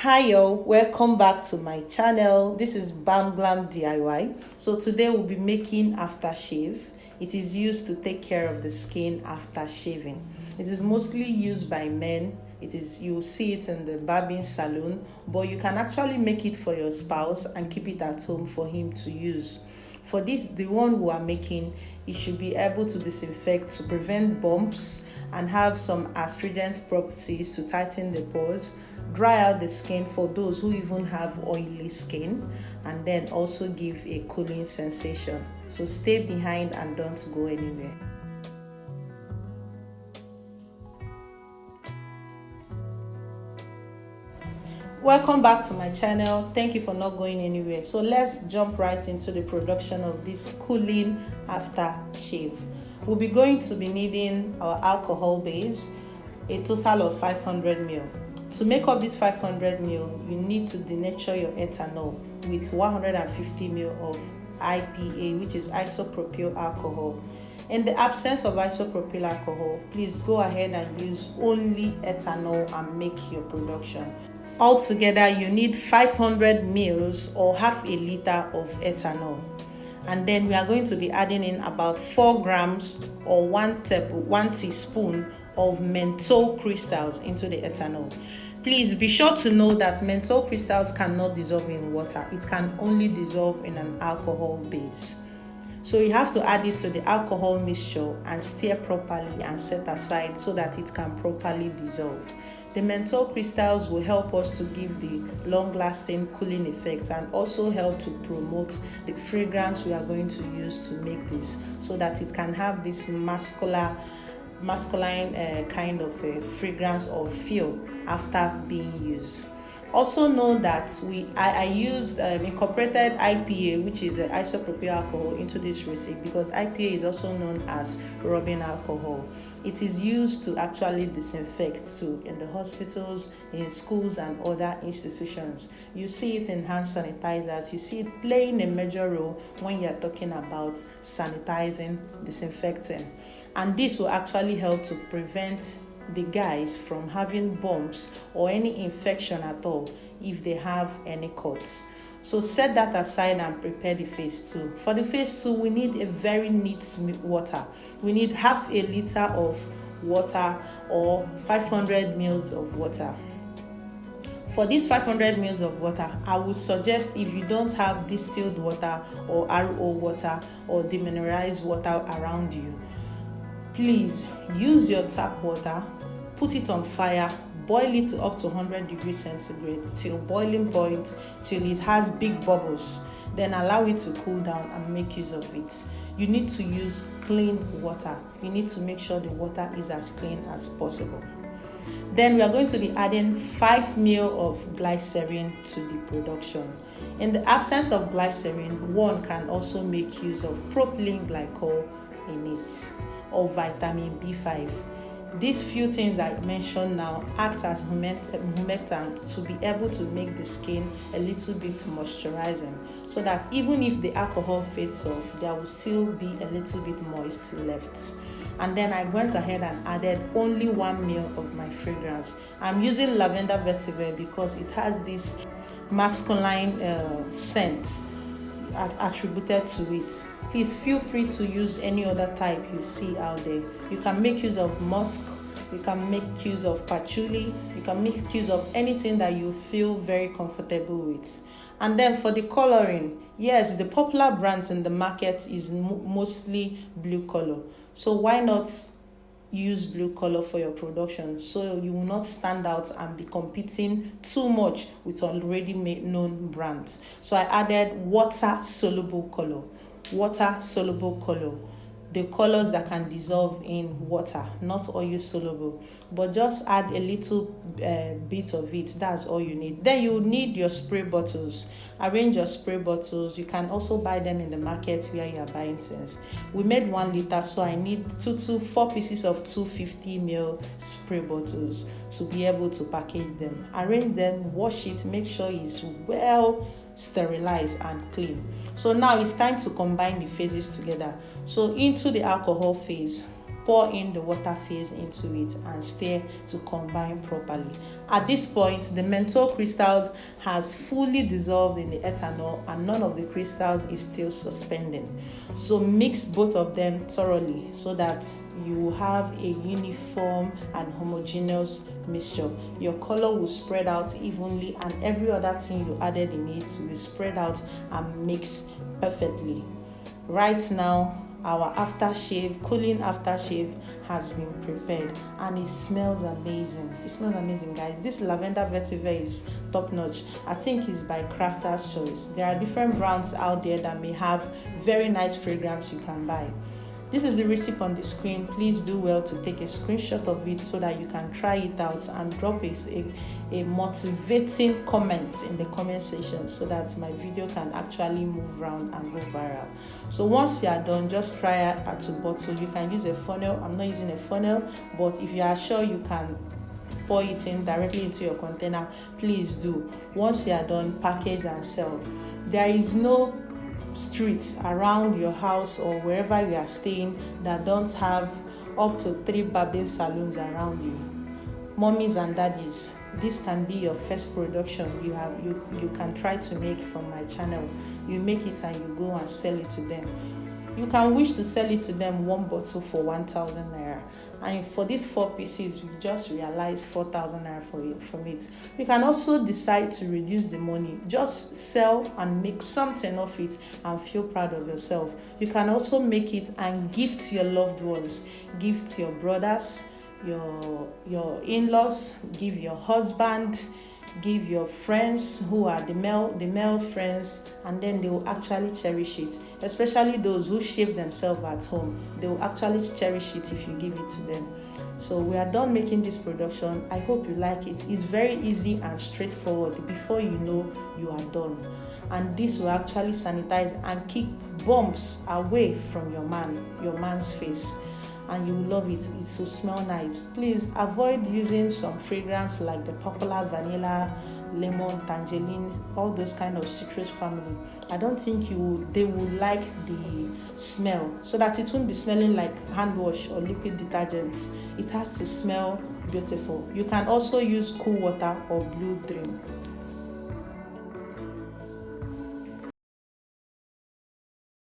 Hi y'all, welcome back to my channel. This is Bamglam DIY. So today we'll be making aftershave. It is used to take care of the skin after shaving. It is mostly used by men. You'll see it in the barbing salon, but you can actually make it for your spouse and keep it at home for him to use. For this, the one we are making, it should be able to disinfect, to prevent bumps, and have some astringent properties to tighten the pores, dry out the skin for those who even have oily skin, and then also give a cooling sensation. So stay behind and don't go anywhere. Welcome back to my channel. Thank you for not going anywhere. So let's jump right into the production of this cooling aftershave. We'll be going to be needing our alcohol base, a total of 500 ml. To make up this 500 ml, you need to denature your ethanol with 150 ml of IPA, which is isopropyl alcohol. In the absence of isopropyl alcohol, please go ahead and use only ethanol and make your production. Altogether, you need 500 ml or half a liter of ethanol. And then we are going to be adding in about 4 grams or 1 teaspoon of menthol crystals into the ethanol. Please be sure to know that menthol crystals cannot dissolve in water. It can only dissolve in an alcohol base. So you have to add it to the alcohol mixture and stir properly and set aside so that it can properly dissolve. The menthol crystals will help us to give the long-lasting cooling effect and also help to promote the fragrance we are going to use to make this, so that it can have this masculine kind of a fragrance or feel after being used. Also know that I used incorporated IPA, which is isopropyl alcohol, into this recipe because IPA is also known as rubbing alcohol. It is used to actually disinfect too in the hospitals, in schools and other institutions. You see it in hand sanitizers. You see it playing a major role when you're talking about sanitizing, disinfecting. And this will actually help to prevent the guys from having bumps or any infection at all if they have any cuts. So set that aside and prepare the phase 2. For the phase 2, we need a very neat water. We need half a liter of water or 500 ml of water. For these 500 ml of water, I would suggest, if you don't have distilled water or RO water or demineralized water around you, please use your tap water, put it on fire, boil it to up to 100 degrees centigrade till boiling point, till it has big bubbles. Then allow it to cool down and make use of it. You need to use clean water. You need to make sure the water is as clean as possible. Then we are going to be adding 5 ml of glycerin to the production. In the absence of glycerin, one can also make use of propylene glycol in it, or vitamin B5. These few things I mentioned now act as humectant to be able to make the skin a little bit moisturizing, so that even if the alcohol fades off, there will still be a little bit moist left. And then I went ahead and added only 1 ml of my fragrance. I'm using lavender vetiver because it has this masculine scent attributed to it. Please feel free to use any other type you see out there. You can make use of musk, you can make use of patchouli, you can make use of anything that you feel very comfortable with. And then for the coloring, yes, the popular brands in the market is mostly blue color. So why not use blue color for your production, so you will not stand out and be competing too much with already known brands. So I added water soluble color, the colors that can dissolve in water, not oil soluble, but just add a little bit of it. That's all you need. Then you need your spray bottles. Arrange your spray bottles. You can also buy them in the market where you are buying things. We made 1 liter, so I need 4 pieces of 250 ml spray bottles to be able to package them. Arrange them, wash it, make sure it's well sterilized and clean. So now it's time to combine the phases together. So into the alcohol phase, pour in the water phase into it and stir to combine properly. At this point, the menthol crystals has fully dissolved in the ethanol and none of the crystals is still suspending. So mix both of them thoroughly so that you have a uniform and homogeneous mixture. Your color will spread out evenly and every other thing you added in it will spread out and mix perfectly. Right now, our aftershave, cooling aftershave has been prepared and it smells amazing. It smells amazing, guys. This lavender vetiver is top notch. I think it's by Crafter's Choice. There are different brands out there that may have very nice fragrance you can buy. This is the recipe on the screen. Please do well to take a screenshot of it so that you can try it out and drop a motivating comment in the comment section so that my video can actually move around and go viral. So once you are done, just try it at a bottle. You can use a funnel. I'm not using a funnel, but if you are sure you can pour it in directly into your container, please do. Once you are done, package and sell. There is no streets around your house or wherever you are staying that don't have up to 3 barbing salons around you. Mommies and daddies, this can be your first production you can try to make from my channel. You make it and you go and sell it to them. You can wish to sell it to them one bottle for 1,000 naira. And for these 4 pieces, you just realize 4,000 naira from it. You can also decide to reduce the money. Just sell and make something of it and feel proud of yourself. You can also make it and gift your loved ones. Gift your brothers, your in-laws, give your husband, give your friends who are the male friends, and then they will actually cherish it. Especially those who shave themselves at home, they will actually cherish it if you give it to them. So we are done making this production. I hope you like it. It's very easy and straightforward. Before you know, you are done. And this will actually sanitize and keep bumps away from your man's face. And you will love it. It will smell nice. Please avoid using some fragrance like the popular vanilla, lemon, tangerine, all those kind of citrus family. I don't think they will like the smell, so that it won't be smelling like hand wash or liquid detergent. It has to smell beautiful. You can also use cool water or blue dream.